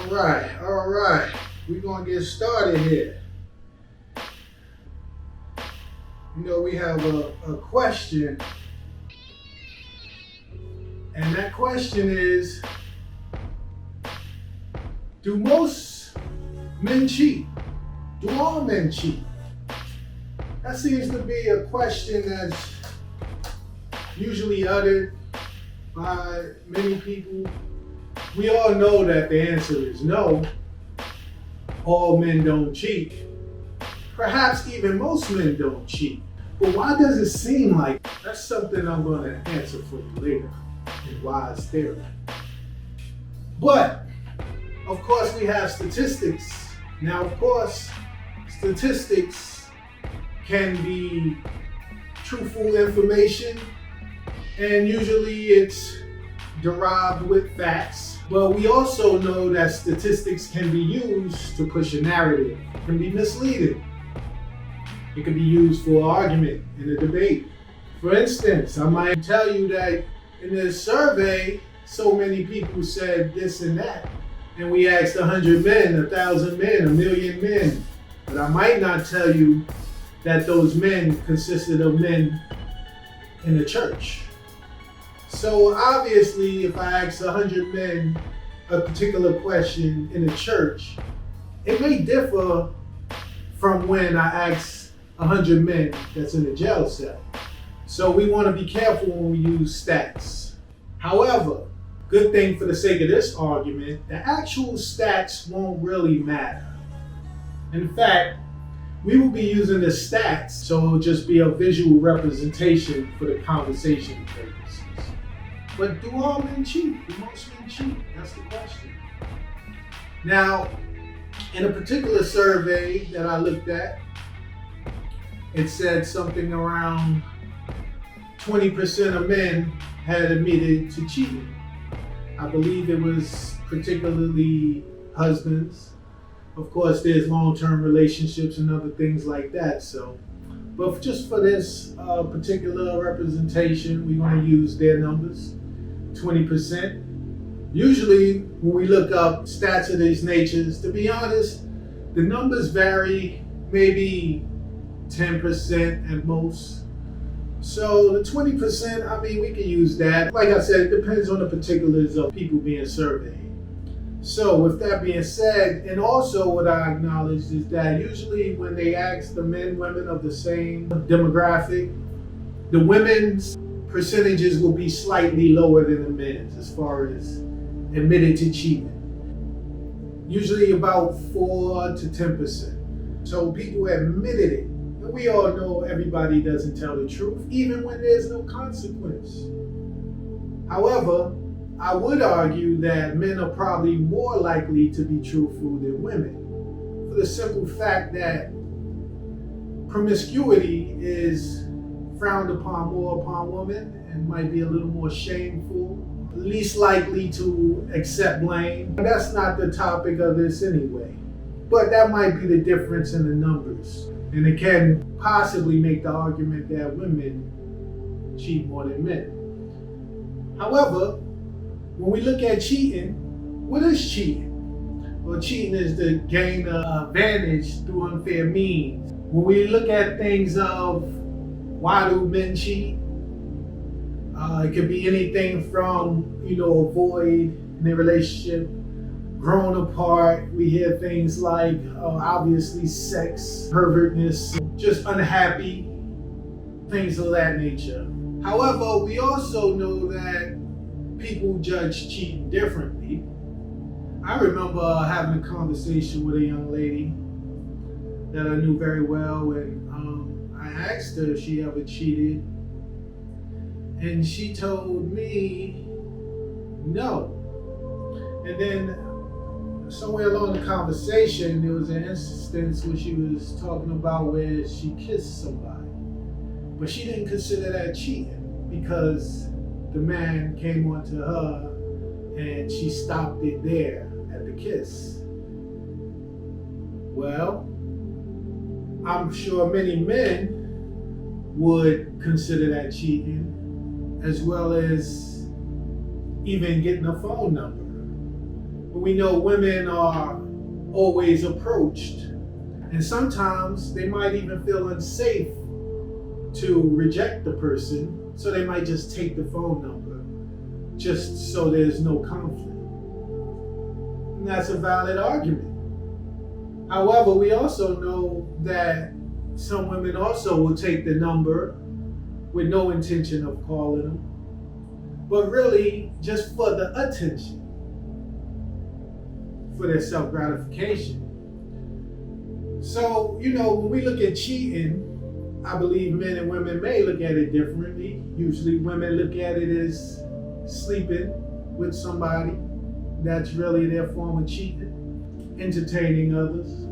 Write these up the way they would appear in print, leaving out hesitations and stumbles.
All right. We're gonna get started here. We have a question, and that question is, do most men cheat? Do all men cheat? That seems to be a question that's usually uttered by many people. We all know that the answer is no. All men don't cheat. Perhaps even most men don't cheat. But why does it seem like that's something I'm going to answer for you later in Wise Theory. But, of course, we have statistics. Now, of course, statistics can be truthful information, and usually it's derived with facts. But we also know that statistics can be used to push a narrative. It can be misleading. It can be used for argument in a debate. For instance, I might tell you that in this survey, so many people said this and that. And we asked 100 men, 1,000 men, 1,000,000 men. But I might not tell you that those men consisted of men in the church. So obviously, if I ask 100 men a particular question in a church, it may differ from when I ask 100 men that's in a jail cell. So we want to be careful when we use stats. However, good thing for the sake of this argument, the actual stats won't really matter. In fact, we will be using the stats, so it'll just be a visual representation for the conversation purposes. But do all men cheat? Do most men cheat? That's the question. Now, in a particular survey that I looked at, it said something around 20% of men had admitted to cheating. I believe it was particularly husbands. Of course, there's long-term relationships and other things like that. But just for this particular representation, we're going to use their numbers, 20%. Usually, when we look up stats of these natures, to be honest, the numbers vary, maybe 10% at most. So the 20%, we can use that. Like I said, it depends on the particulars of people being surveyed. So with that being said, and also what I acknowledge is that usually when they ask the men, women of the same demographic, the women's percentages will be slightly lower than the men's as far as admitted to cheating. Usually about 4 to 10%. So people admitted it. And we all know everybody doesn't tell the truth, even when there's no consequence. However, I would argue that men are probably more likely to be truthful than women, for the simple fact that promiscuity is frowned upon more upon women and might be a little more shameful, least likely to accept blame. That's not the topic of this anyway, but that might be the difference in the numbers. And it can possibly make the argument that women cheat more than men. However, when we look at cheating, what is cheating? Well, cheating is the gain of advantage through unfair means. When we look at things of why do men cheat, it could be anything from, avoid in a relationship, grown apart. We hear things like, obviously, sex, pervertness, just unhappy, things of that nature. However, we also know that people judge cheating differently. I remember having a conversation with a young lady that I knew very well, and I asked her if she ever cheated, and she told me no. And then somewhere along the conversation, there was an instance where she was talking about where she kissed somebody, but she didn't consider that cheating because the man came onto her and she stopped it there at the kiss. Well, I'm sure many men would consider that cheating, as well as even getting a phone number. We know women are always approached, and sometimes they might even feel unsafe to reject the person, so they might just take the phone number just so there's no conflict. And that's a valid argument. However, we also know that some women also will take the number with no intention of calling them, but really just for the attention, for their self-gratification. So, when we look at cheating, I believe men and women may look at it differently. Usually women look at it as sleeping with somebody. That's really their form of cheating, entertaining others.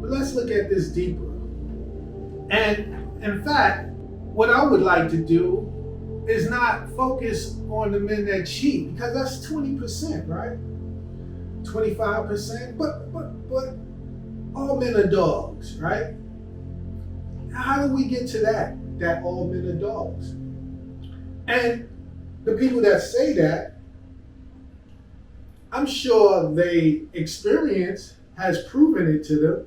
But let's look at this deeper. And in fact, what I would like to do is not focus on the men that cheat, because that's 20%, right? 25%, but all men are dogs, right? How do we get to that all men are dogs? And the people that say that, I'm sure they experience has proven it to them,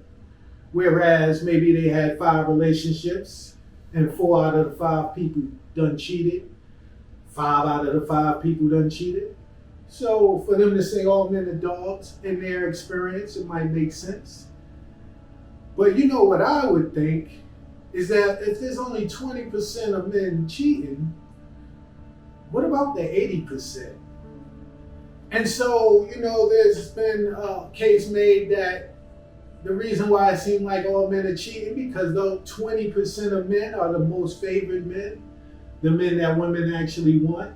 whereas maybe they had 5 relationships and 4 out of the 5 people done cheated, 5 out of the 5 people done cheated. So for them to say all men are dogs in their experience, it might make sense. But what I would think is that if there's only 20% of men cheating, what about the 80%? And so, there's been a case made that the reason why it seems like all men are cheating, because those 20% of men are the most favored men, the men that women actually want.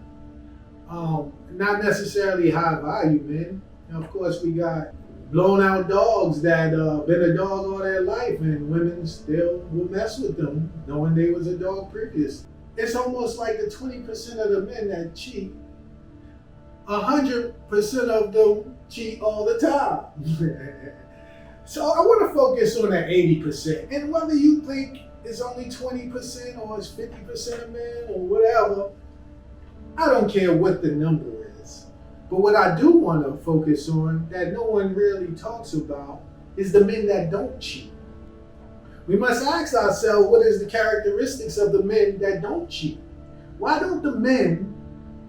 Not necessarily high value men. And of course, we got blown out dogs that been a dog all their life, and women still will mess with them knowing they was a dog previous. It's almost like the 20% of the men that cheat, 100% of them cheat all the time. So I want to focus on that 80%. And whether you think it's only 20% or it's 50% of men or whatever, I don't care what the number is. But what I do want to focus on that no one really talks about is the men that don't cheat. We must ask ourselves, what is the characteristics of the men that don't cheat? Why don't the men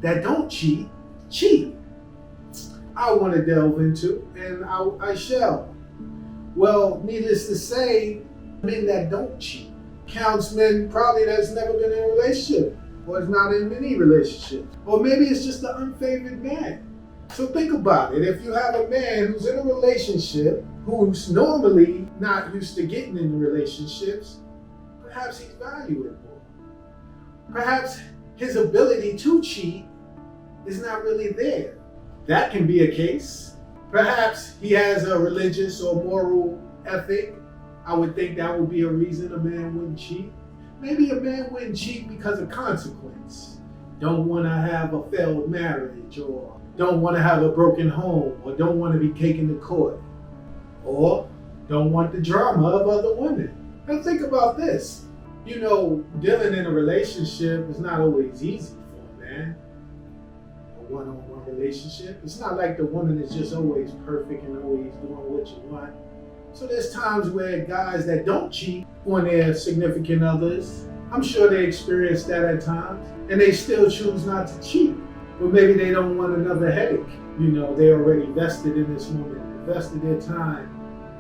that don't cheat? I want to delve into, and I shall. Well, needless to say, men that don't cheat counts men probably that's never been in a relationship, or is not in many relationships, or maybe it's just an unfavored man. So think about it. If you have a man who's in a relationship, who's normally not used to getting into relationships, perhaps he's valuable. Perhaps his ability to cheat is not really there. That can be a case. Perhaps he has a religious or moral ethic. I would think that would be a reason a man wouldn't cheat. Maybe a man wouldn't cheat because of consequence. Don't want to have a failed marriage, or don't want to have a broken home, or don't want to be taken to court, or don't want the drama of other women. Now think about this. Dealing in a relationship is not always easy for a man. A one-on-one relationship. It's not like the woman is just always perfect and always doing what you want. So there's times where guys that don't cheat on their significant others, I'm sure they experience that at times, and they still choose not to cheat. But maybe they don't want another headache. They already invested in this woman, invested their time,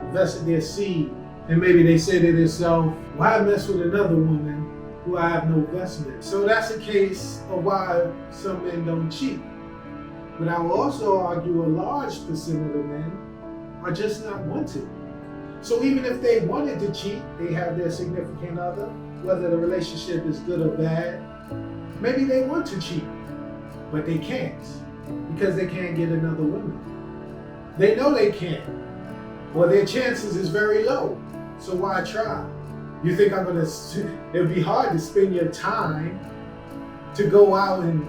invested their seed, and maybe they say to themselves, why mess with another woman who I have no investment? So that's a case of why some men don't cheat. But I will also argue a large percent of the men are just not wanted. So even if they wanted to cheat, they have their significant other, whether the relationship is good or bad, maybe they want to cheat, but they can't because they can't get another woman. They know they can't, or their chances is very low. So why try? You think it'd be hard to spend your time to go out and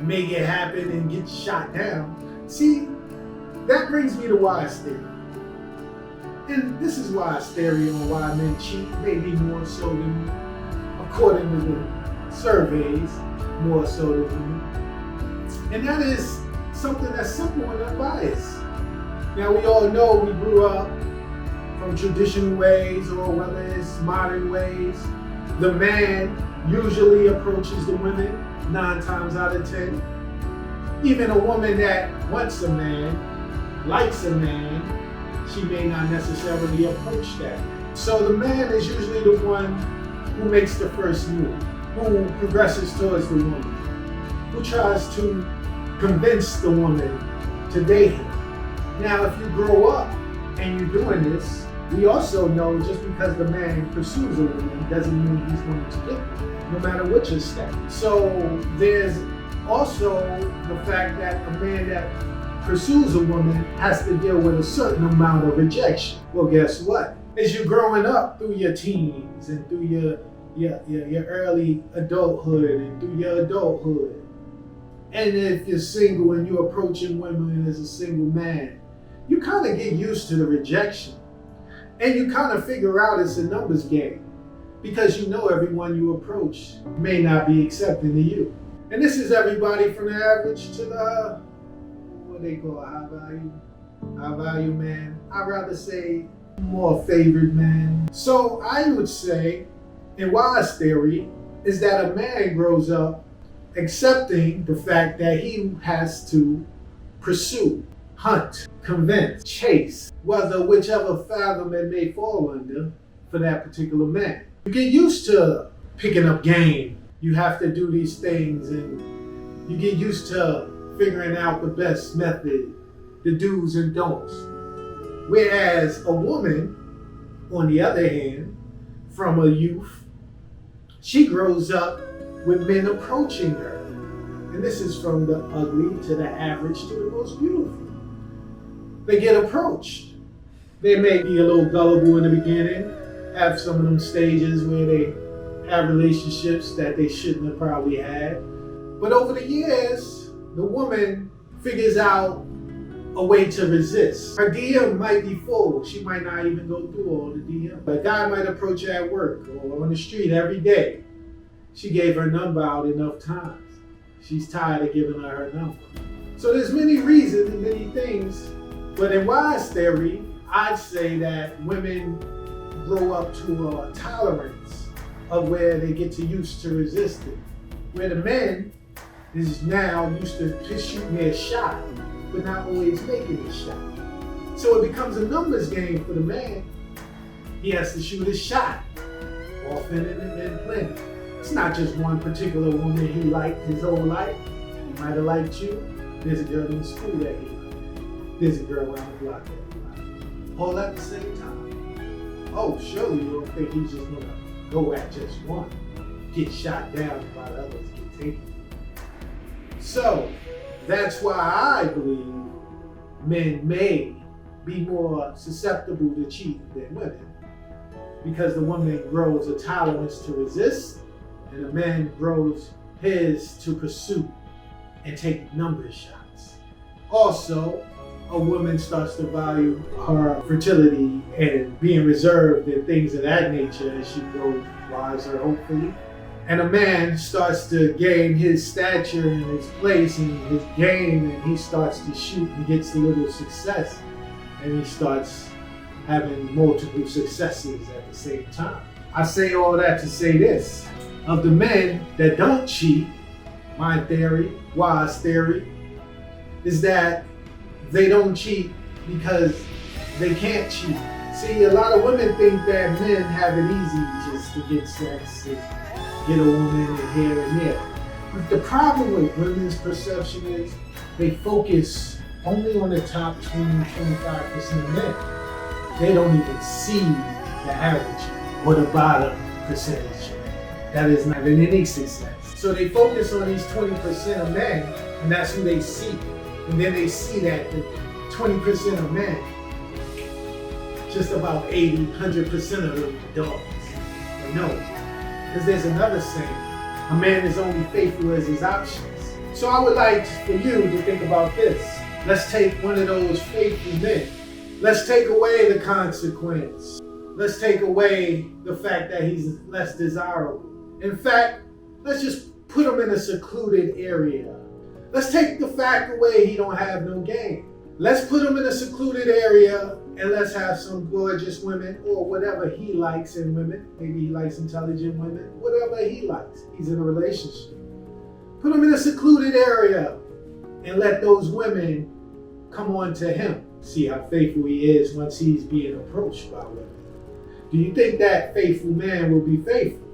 make it happen and get shot down. See, that brings me to wise theory. And this is wise theory on why men cheat, maybe more so than women, according to the surveys, more so than women. And that is something that's simple and unbiased. Now we all know we grew up from traditional ways or whether it's modern ways. The man usually approaches the women 9 times out of 10. Even a woman that wants a man, likes a man, she may not necessarily approach that. So the man is usually the one who makes the first move, who progresses towards the woman, who tries to convince the woman to date him. Now, if you grow up and you're doing this, we also know just because the man pursues a woman doesn't mean he's going to get her, no matter what your status. So there's also the fact that a man that pursues a woman has to deal with a certain amount of rejection. Well, guess what? As you're growing up through your teens and through your early adulthood and through your adulthood, and if you're single and you're approaching women as a single man, you kind of get used to the rejection. And you kind of figure out it's a numbers game because you know everyone you approach may not be accepting of you. And this is everybody from the average to the, what they call high value man. I'd rather say more favored man. So I would say, in Wise theory, is that a man grows up accepting the fact that he has to pursue, hunt, convince, chase, whichever fathom it may fall under for that particular man. You get used to picking up game. You have to do these things and you get used to figuring out the best method, the do's and don'ts. Whereas a woman, on the other hand, from a youth, she grows up with men approaching her. And this is from the ugly to the average to the most beautiful. They get approached. They may be a little gullible in the beginning, have some of them stages where they have relationships that they shouldn't have probably had. But over the years, the woman figures out a way to resist. Her DM might be full. She might not even go through all the DM. A guy might approach her at work or on the street every day. She gave her number out enough times. She's tired of giving her number. So there's many reasons and many things. But in Wise theory, I'd say that women grow up to a tolerance of where they get to used to resisting. Where the men is now used to shooting their shot, but not always making a shot. So it becomes a numbers game for the man. He has to shoot his shot, often and plenty. It's not just one particular woman he liked his whole life. He might have liked you. There's a girl in school that he liked. There's a girl around the block that he liked. All at the same time. Oh, surely you don't think he's just gonna go at just one, get shot down while others get taken. So that's why I believe men may be more susceptible to cheating than women, because the woman grows a tolerance to resist and the man grows his to pursue and take number shots. Also, a woman starts to value her fertility and being reserved and things of that nature as she grows wiser, hopefully. And a man starts to gain his stature and his place and his game, and he starts to shoot and gets a little success, and he starts having multiple successes at the same time. I say all that to say this: of the men that don't cheat, my theory, Wise theory, is that they don't cheat because they can't cheat. See, a lot of women think that men have it easy just to get sex and get a woman and here and there. But the problem with women's perception is they focus only on the top 20-25% of men. They don't even see the average or the bottom percentage that is not having any success. So they focus on these 20% of men, and that's who they see. And then they see that the 20% of men, just about 80, 100% of them are dogs. But no, because there's another saying, a man is only faithful as his options. So I would like for you to think about this. Let's take one of those faithful men. Let's take away the consequence. Let's take away the fact that he's less desirable. In fact, let's just put him in a secluded area. Let's take the fact away he don't have no game. Let's put him in a secluded area and let's have some gorgeous women or whatever he likes in women. Maybe he likes intelligent women, whatever he likes. He's in a relationship. Put him in a secluded area and let those women come on to him. See how faithful he is once he's being approached by women. Do you think that faithful man will be faithful?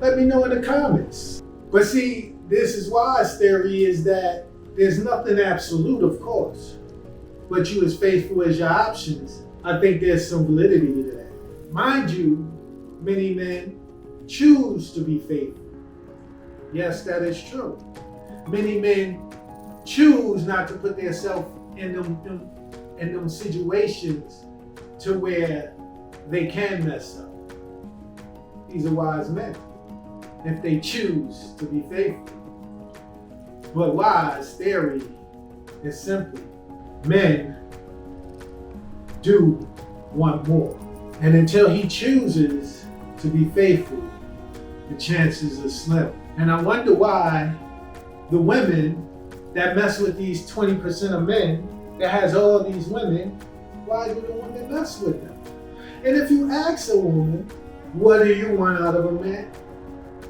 Let me know in the comments. But see, this is why his theory is that there's nothing absolute, of course. But you as faithful as your options, I think there's some validity to that. Mind you, many men choose to be faithful. Yes, that is true. Many men choose not to put themselves in them situations to where they can mess up. These are wise men if they choose to be faithful. But wise theory is simply men do want more. And until he chooses to be faithful, the chances are slim. And I wonder why the women that mess with these 20% of men that has all these women, why do the women mess with them? And if you ask a woman, what do you want out of a man?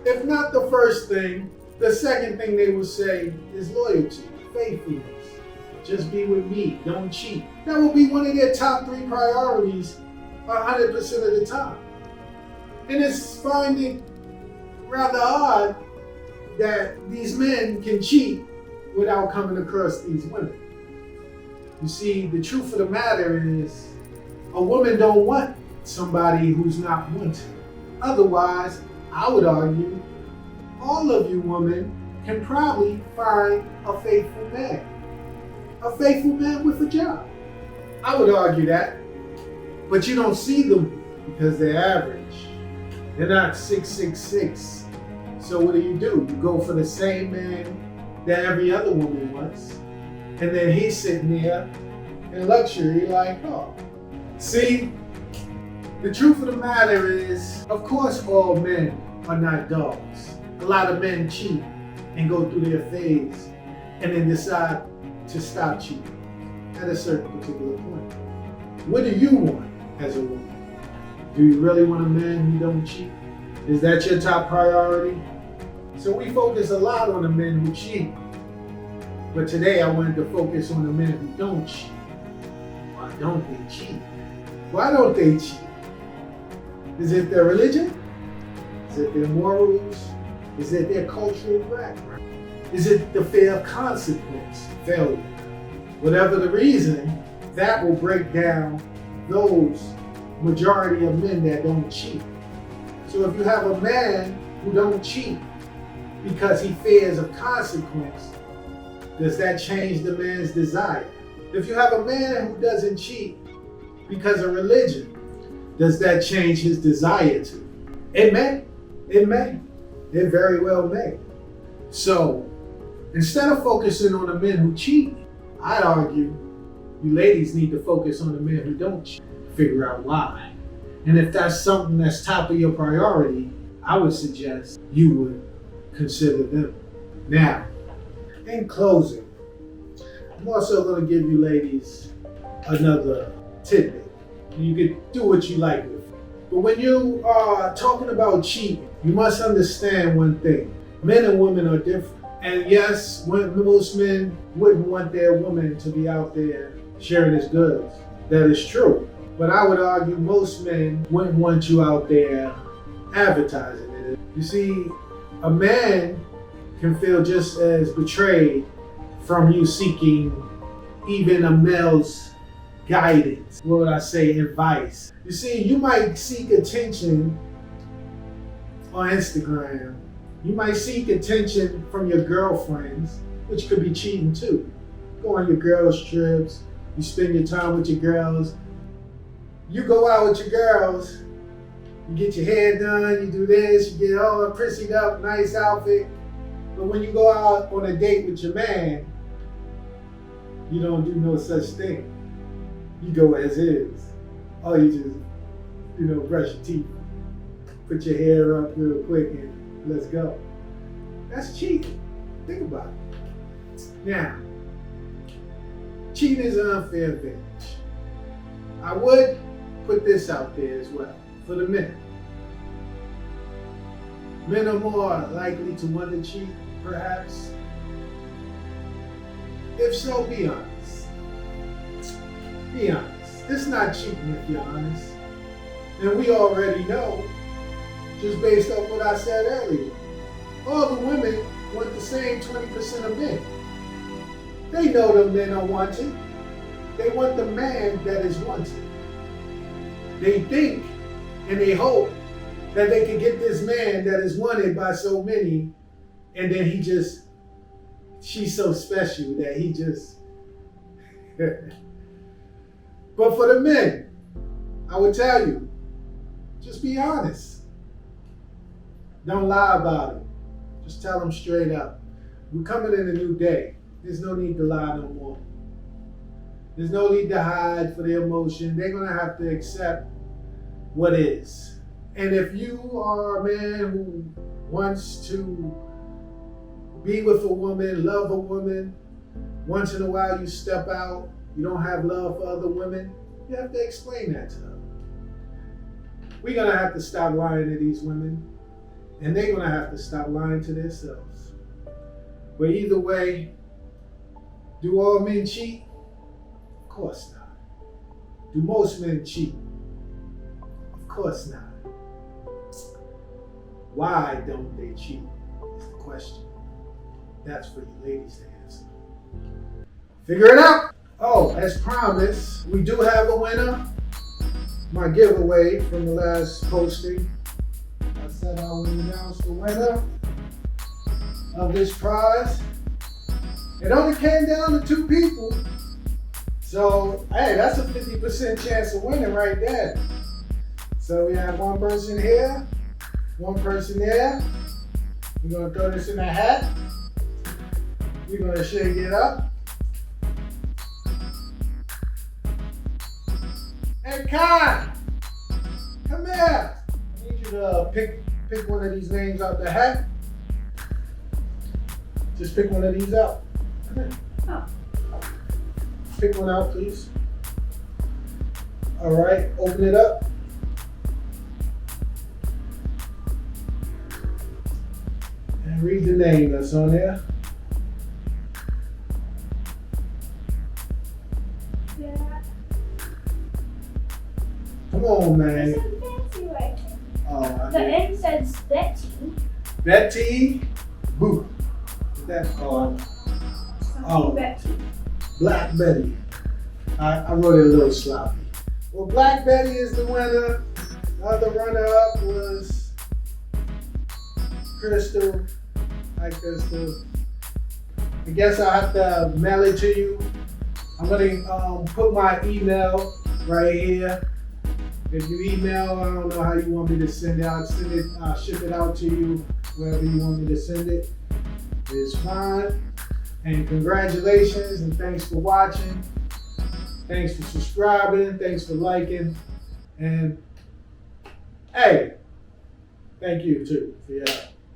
If not the first thing, the second thing they will say is loyalty, faithfulness. Just be with me, don't cheat. That will be one of their top 3 priorities 100% of the time. And it's finding rather odd that these men can cheat without coming across these women. You see, the truth of the matter is, a woman don't want somebody who's not wanted. Otherwise, I would argue, all of you women can probably find a faithful man. A faithful man with a job. I would argue that. But you don't see them because they're average. They're not 666. So what do? You go for the same man that every other woman wants. And then he's sitting there in luxury like, oh. See, the truth of the matter is, of course all men are not dogs. A lot of men cheat and go through their phase and then decide to stop cheating at a certain particular point. What do you want as a woman? Do you really want a man who don't cheat? Is that your top priority? So we focus a lot on the men who cheat. But today I wanted to focus on the men who don't cheat. Why don't they cheat? Why don't they cheat? Is it their religion? Is it their morals? Is it their cultural background? Is it the fear of consequence, failure? Whatever the reason, that will break down those majority of men that don't cheat. So if you have a man who don't cheat because he fears of consequence, does that change the man's desire? If you have a man who doesn't cheat because of religion, does that change his desire to? It may. It may. It very well may. So instead of focusing on the men who cheat, I'd argue you ladies need to focus on the men who don't cheat. Figure out why. And if that's something that's top of your priority, I would suggest you would consider them. Now, in closing, I'm also going to give you ladies another tidbit. You can do what you like with it. But when you are talking about cheating, you must understand one thing. Men and women are different. And yes, most men wouldn't want their woman to be out there sharing his goods. That is true. But I would argue most men wouldn't want you out there advertising it. You see, a man can feel just as betrayed from you seeking even a male's guidance. What would I say? Advice. You see, you might seek attention on Instagram. You might seek attention from your girlfriends, which could be cheating too. Go on your girls' trips. You spend your time with your girls. You go out with your girls. You get your hair done. You do this. You get all prissied up, nice outfit. But when you go out on a date with your man, you don't do no such thing. You go as is. Or you just, brush your teeth, put your hair up real quick and let's go. That's cheating. Think about it. Now, cheating is an unfair advantage. I would put this out there as well for the men. Men are more likely to want to cheat, perhaps. If so, be honest. Be honest. It's not cheating if you're honest. And we already know, just based off what I said earlier, all the women want the same 20% of men. They know the men are wanted. They want the man that is wanted. They think and they hope that they can get this man that is wanted by so many, and then she's so special that he just. But for the men, I would tell you, just be honest. Don't lie about it. Just tell them straight up. We're coming in a new day. There's no need to lie no more. There's no need to hide for their emotion. They're going to have to accept what is. And if you are a man who wants to be with a woman, love a woman, once in a while you step out, you don't have love for other women, you have to explain that to her. We're going to have to stop lying to these women, and they're going to have to stop lying to themselves. But either way, do all men cheat? Of course not. Do most men cheat? Of course not. Why don't they cheat is the question. That's for you ladies to answer. Figure it out. Oh, as promised, we do have a winner. My giveaway from the last posting. I said I would announce the winner of this prize. It only came down to 2 people. So, hey, that's a 50% chance of winning right there. So we have one person here, one person there. We're going to throw this in a hat. We're going to shake it up. Hey, Kai, come here. I need you to pick one of these names out the hat. Just pick one of these out. Come here. Oh. Pick one out, please. All right, open it up. And read the name that's on there. Yeah. Come on, man. It's a fancy writing. Oh, The end says Betty. Betty Boop. What's that called? Oh. Betty. Black Betty. I wrote it a little sloppy. Well, Black Betty is the winner. The other runner-up was Crystal. Hi, Crystal. I guess I'll have to mail it to you. I'm gonna put my email right here. If you email, I don't know how you want me to send it. I'll ship it out to you wherever you want me to send it. It's fine. And congratulations and thanks for watching. Thanks for subscribing. Thanks for liking. And hey, thank you too for your help.